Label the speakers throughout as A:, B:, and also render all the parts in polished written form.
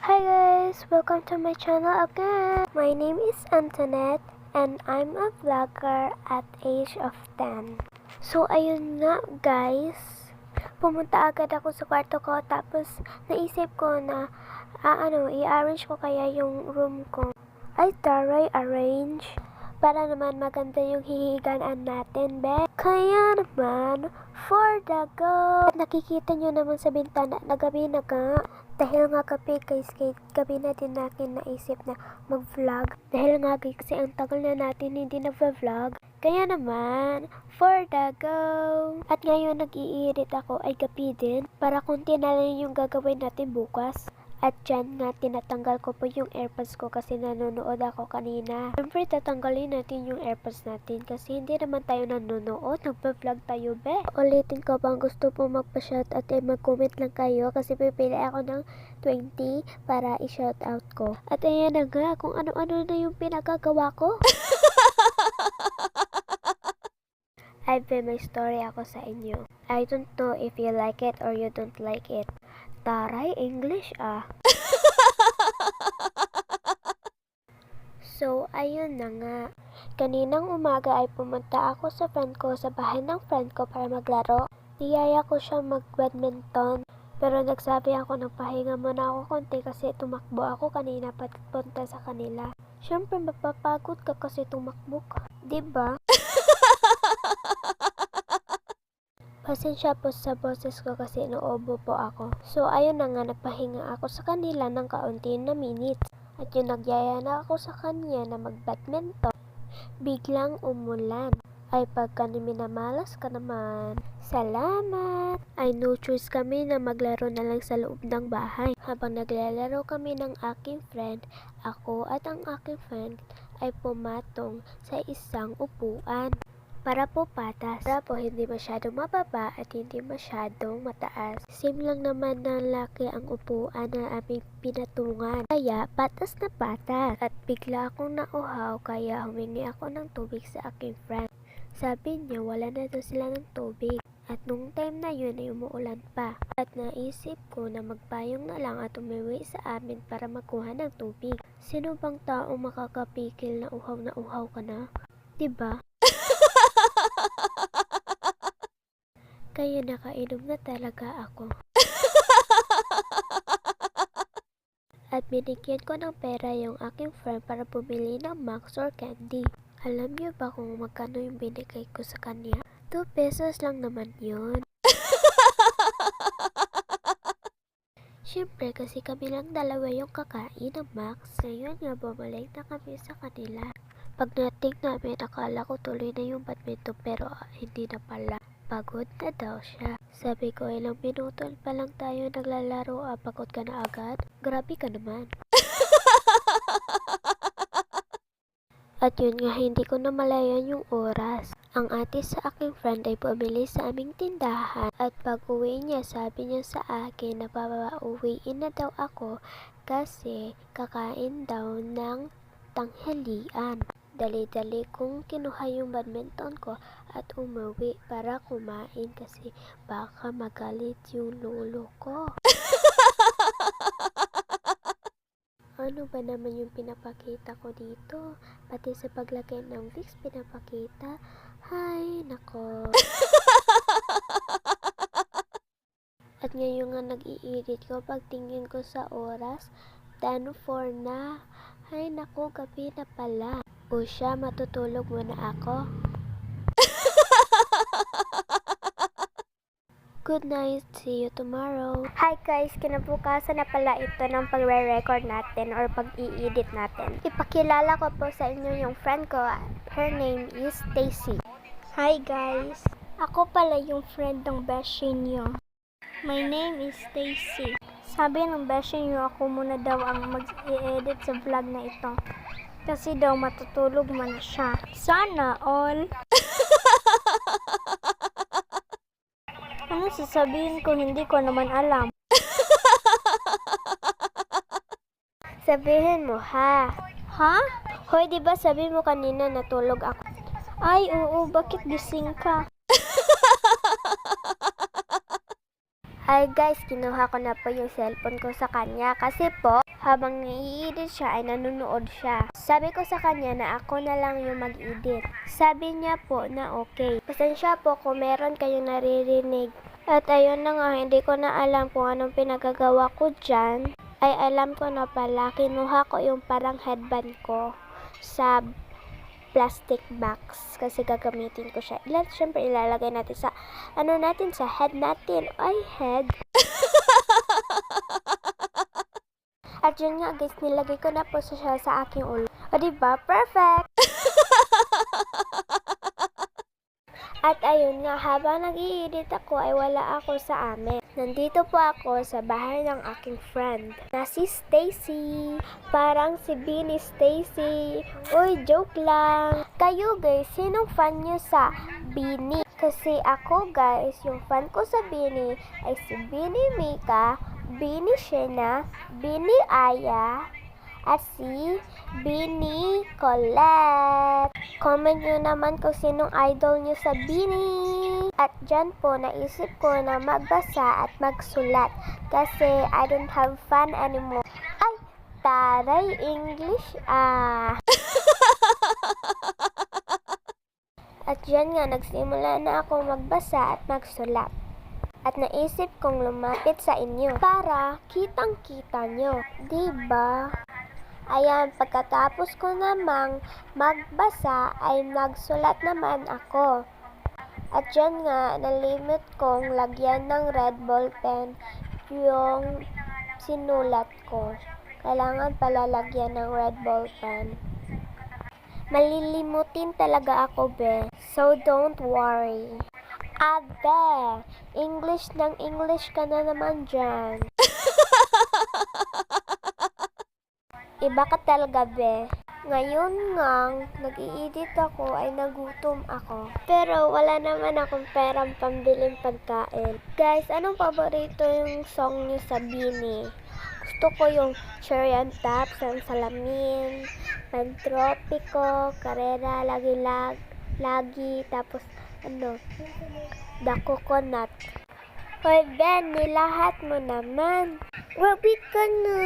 A: Hi guys! Welcome to my channel again! My name is Antoinette and I'm a vlogger at age of 10. So ayun nga guys, pumunta agad ako sa kwarto ko tapos naisip ko na i-arrange ko kaya yung room ko. Ay taray, arrange para naman maganda yung hihigaan natin, be. Kaya naman, for the go! Nakikita nyo naman sa bintana na gabi na ka. Dahil nga gabi guys, gabi na din natin naisip na mag-vlog. Dahil nga guys, kasi ang tagal na natin hindi nag-vlog. Kaya naman, for the go! At ngayon nag-i-edit ako ay gabi din para konti na lang yung gagawin natin bukas. At dyan nga, tinatanggal ko po yung airpods ko kasi nanonood ako kanina. Siyempre, tatanggalin natin yung airpods natin kasi hindi naman tayo nanonood. Nagpa-vlog tayo, be. Ulitin ko bang gusto po magpa-shout at mag-comment lang kayo kasi pipili ako ng 20 para i-shout out ko. At ayan na nga, kung ano-ano na yung pinagagawa ko. I be my story ako sa inyo. I don't know if you like it or you don't like it. Taray, English ah. So, ayun na nga. Kaninang umaga ay pumunta ako sa friend ko sa bahay ng friend ko para maglaro. Niyaya ko siya mag-badminton. Pero nagsabi ako ng pahinga muna ako konti kasi tumakbo ako kanina papunta sa kanila. Siyempre mapapagod ka kasi tumakbo ka. Diba? Pasensya po sa boses ko kasi noobo po ako. So ayun na nga, nagpahinga ako sa kanila ng kaunti na minutes. At yung nagyaya na ako sa kanya na mag-badminton, biglang umulan. Ay pagka minamalas ka naman. Salamat! Ay no choice kami na maglaro na lang sa loob ng bahay. Habang naglalaro kami ng aking friend, ako at ang aking friend ay pumatong sa isang upuan. Para po patas. Para po hindi masyadong mababa at hindi masyadong mataas. Same lang naman ng laki ang upuan na aming pinatungan. Kaya patas na patas. At bigla akong nauhaw kaya humingi ako ng tubig sa aking friend. Sabi niya wala na daw sila ng tubig. At nung time na yun ay umuulan pa. At naisip ko na magpayong na lang at umuwi sa amin para magkuha ng tubig. Sino bang taong makakapikil na uhaw ka na? Diba? Kaya nakainom na talaga ako. At binigyan ko ng pera yung aking friend para bumili ng Max or candy. Alam niyo ba kung magkano yung binigay ko sa kanya? 2 pesos lang naman yun. Siyempre kasi kami lang dalawa yung kakain ng Max. Ngayon nga bumalik na kami sa kanila. Pagdating namin, akala ko tuloy na yung badminton pero hindi na pala. Pagod na daw siya. Sabi ko, ilang minuto pa lang tayo naglalaro, pagod ka na agad? Grabe ka naman. At yun nga, hindi ko na malayan yung oras. Ang ate sa aking friend ay bumili sa aming tindahan. At pag uwi niya, sabi niya sa akin na papauwiin na daw ako kasi kakain daw ng tanghalian. Dali-dali kong kinuha yung badminton ko at umuwi para kumain kasi baka magalit yung lolo ko. Ano ba naman yung pinapakita ko dito? Pati sa paglagay ng Vicks pinapakita. Hay, nako. At ngayon nga nag-i-edit ko, pagtingin ko sa oras, 10:04 na. Hay, nako, gabi na pala. O siya, matutulog muna ako. Good night. See you tomorrow. Hi guys, kinabukasan na pala ito ng pagre-record natin or pag-i-edit natin. Ipakilala ko po sa inyo yung friend ko. Her name is Stacy. Hi guys. Ako pala yung friend ng beshi niyo. My name is Stacy. Sabi ng beshi niyo ako muna daw ang mag-i-edit sa vlog na ito. Kasi daw matutulog man siya. Sana all. Ano sasabihin ko, hindi ko naman alam. Sabihin mo ha. Ha? Hoy, diba sabi mo kanina natulog ako? Ay, oo, bakit gising ka? Ay guys, kinuha ko na po yung cellphone ko sa kanya kasi po, habang nai-edit siya ay nanonood siya. Sabi ko sa kanya na ako na lang yung mag-edit. Sabi niya po na okay. Pasensya po kung meron kayong naririnig. At ayun na nga, hindi ko na alam kung anong pinagagawa ko dyan. Ay alam ko na pala, kinuha ko yung parang headband ko sa plastic box kasi gagamitin ko siya. Siyempre ilalagay natin sa sa head natin. Ay, head. At yun nga guys, nilagay ko na po siya sa aking ulo. O diba? Perfect! At ayun nga, habang nag-i-edit ako ay wala ako sa amin. Nandito po ako sa bahay ng aking friend na si Stacy. Parang si Beanie Stacy. Uy, joke lang. Kayo guys, sinong fan nyo sa Beanie? Kasi ako guys, yung fan ko sa Beanie ay si Beanie Mika, Beanie Shena, Beanie Aya, at si Beanie Colette. Comment nyo naman kung sinong idol nyo sa Beanie. At dyan po, naisip ko na magbasa at magsulat. Kasi I don't have fun anymore. Ay, taray, English At dyan nga, nagsimula na ako magbasa at magsulat. At naisip kong lumapit sa inyo para kitang-kita nyo. Diba? Ayan, pagkatapos ko namang magbasa ay nagsulat naman ako. At dyan nga, nalimit kong lagyan ng red ball pen yung sinulat ko. Kailangan pala lagyan ng red ball pen. Malilimutin talaga ako, be. So, don't worry. Abe, English ng English ka na naman dyan. Iba ka talaga, be. Ngayon nga, nag-i-edit ako ay nagutom ako. Pero wala naman akong perang pambiling pagkain. Guys, anong paborito yung song niyo sa Beanie? Gusto ko yung Cherry on Top, Sang Salamin, Pantropiko, Karera, Lagi, tapos The Coconut. Hoy Ben, nilahat mo naman. Grabe ka na.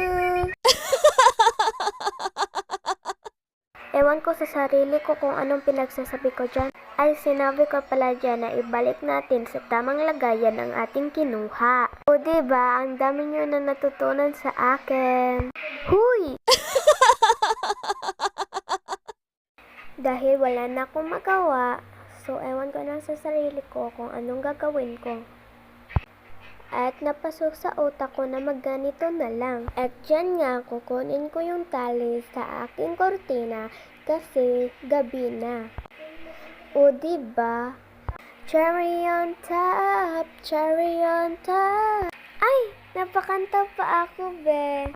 A: Ewan ko sa sarili ko kung anong pinagsasabi ko dyan. Ay sinabi ko pala dyan na ibalik natin sa tamang lagayan ang ating kinuha. O diba, ang dami nyo na natutunan sa akin. Huy! Dahil wala na akong magawa, so ewan ko na sa sarili ko kung anong gagawin ko. At napasok sa utak ko na magganito na lang. At dyan nga, kukunin ko yung tali sa aking kortina kasi gabi na. O diba? Cherry on top, cherry on top. Ay, napakanta pa ako, be.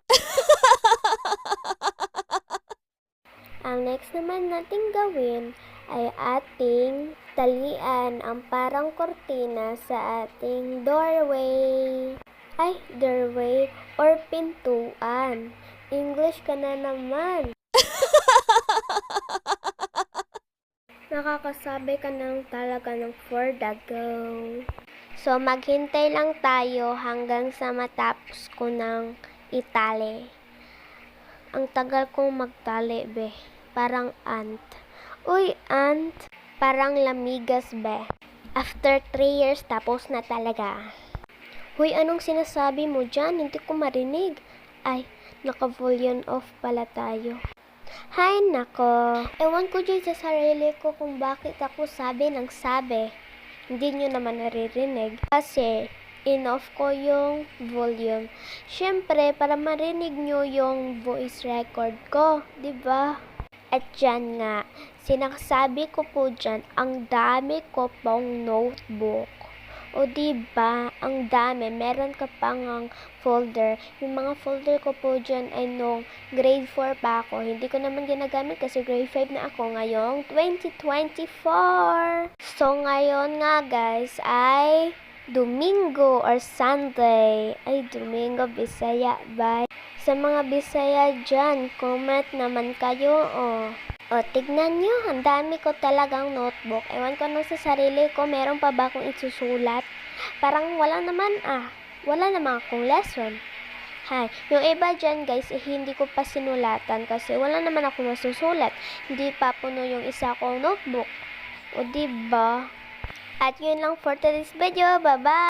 A: Ang next naman nating gawin ay ating talian ang parang kortina sa ating doorway. Ay, doorway or pintuan. English ka na naman. Nakakasabi ka ng talaga ng for the go. So, maghintay lang tayo hanggang sa matapos ko ng itali. Ang tagal kong magtali, be. Parang ant. Uy, ant. Parang lamigas, be. After 3 years, tapos na talaga. Huy, anong sinasabi mo dyan? Hindi ko marinig. Ay, naka-volume off pala tayo. Hay, nako. Ewan ko dyan sa sarili ko kung bakit ako sabi ng sabi. Hindi nyo naman naririnig. Kasi, in-off ko yung volume. Siyempre, para marinig nyo yung voice record ko. Diba? At dyan nga, sinasabi ko po dyan, ang dami ko pong notebook. O diba, ang dami, meron ka pang folder. Yung mga folder ko po dyan ay nung grade 4 pa ako. Hindi ko naman ginagamit kasi grade 5 na ako ngayong 2024. So ngayon nga guys ay Domingo or Sunday. Ay, Domingo, Bisaya, bye. Sa mga Bisaya dyan, comment naman kayo, O, tignan nyo, ang dami ko talagang notebook. Ewan ko nung sa sarili ko, meron pa ba akong isusulat? Parang wala naman, wala naman akong lesson. Hay, yung iba dyan guys, hindi ko pa sinulatan kasi wala naman ako masusulat. Hindi pa puno yung isa kong notebook. O diba? At yun lang for today's video. Bye-bye!